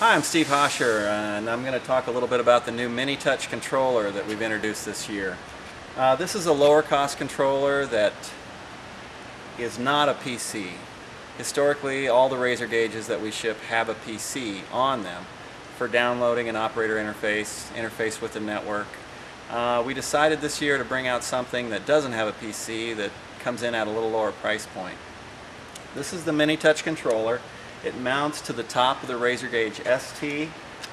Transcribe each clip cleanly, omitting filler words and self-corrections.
Hi, I'm Steve Hosher, and I'm going to talk a little bit about the new MiniTouch controller that we've introduced this year. This is a lower cost controller that is not a PC. Historically, all the razor gauges that we ship have a PC on them for downloading an operator interface with the network. We decided this year to bring out something that doesn't have a PC, that comes in at a little lower price point. This is the MiniTouch controller. It mounts to the top of the razor gauge ST,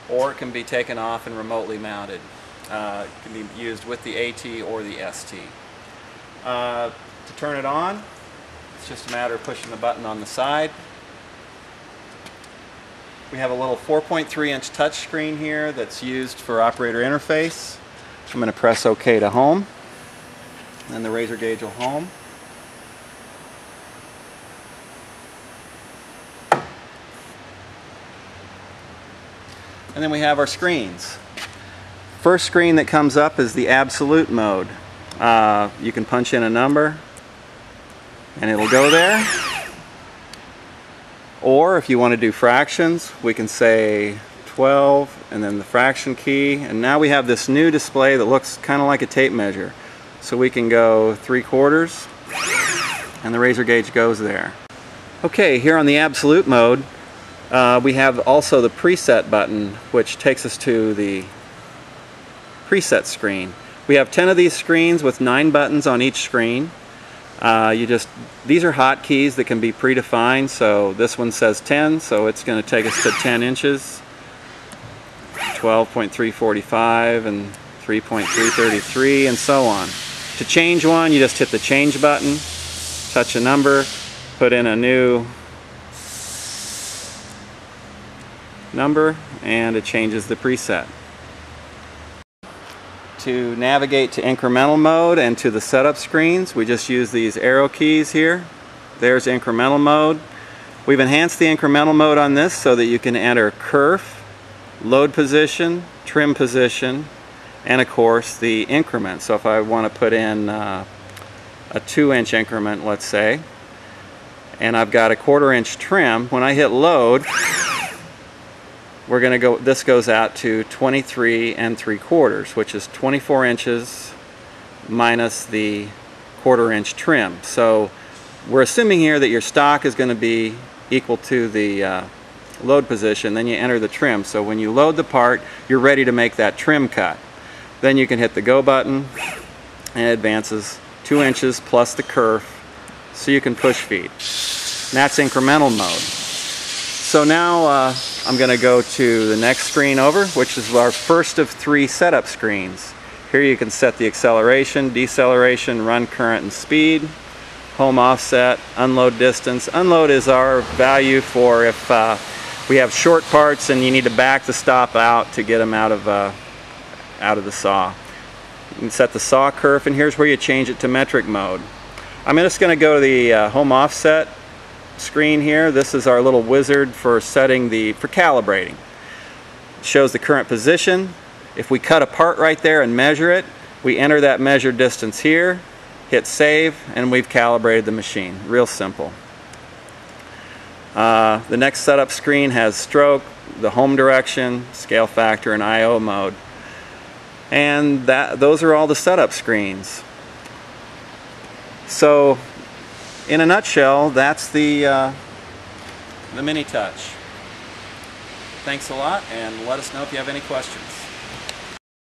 or it can be taken off and remotely mounted. It can be used with the AT or the ST. To turn it on, it's just a matter of pushing the button on the side. We have a little 4.3-inch touch screen here that's used for operator interface. I'm going to press OK to home, and the razor gauge will home. And then we have our screens. First screen that comes up is the absolute mode. You can punch in a number and it'll go there. Or if you want to do fractions, we can say 12 and then the fraction key. And now we have this new display that looks kind of like a tape measure. So we can go 3/4 and the razor gauge goes there. Okay, here on the absolute mode, we have also the preset button, which takes us to the preset screen. We have 10 of these screens with 9 buttons on each screen. These are hotkeys that can be predefined. So this one says 10, so it's going to take us to 10 inches, 12.345 and 3.333 and so on. To change one, you just hit the change button, touch a number, put in a new number, and it changes the preset. To navigate to incremental mode and to the setup screens, we just use these arrow keys here. There's incremental mode. We've enhanced the incremental mode on this so that you can enter kerf, load position, trim position, and of course the increment. So if I want to put in a 2-inch increment, let's say, and I've got a 1/4 inch trim, when I hit load, this goes out to 23 3/4, which is 24 inches minus the 1/4 inch trim. So we're assuming here that your stock is going to be equal to the load position. Then you enter the trim. So when you load the part, you're ready to make that trim cut. Then you can hit the go button and it advances 2 inches plus the kerf, so you can push feed. And that's incremental mode. So now I'm going to go to the next screen over, which is our first of 3 setup screens. Here you can set the acceleration, deceleration, run current and speed, home offset, unload distance. Unload is our value for if we have short parts and you need to back the stop out to get them out of the saw. You can set the saw kerf, and here's where you change it to metric mode. I'm just going to go to the home offset screen here. This is our little wizard for calibrating. It shows the current position. If we cut a part right there and measure it, we enter that measured distance here, hit save, and we've calibrated the machine. Real simple. The next setup screen has stroke, the home direction, scale factor, and I/O mode. And those are all the setup screens. So in a nutshell, that's the MiniTouch. Thanks a lot, and let us know if you have any questions.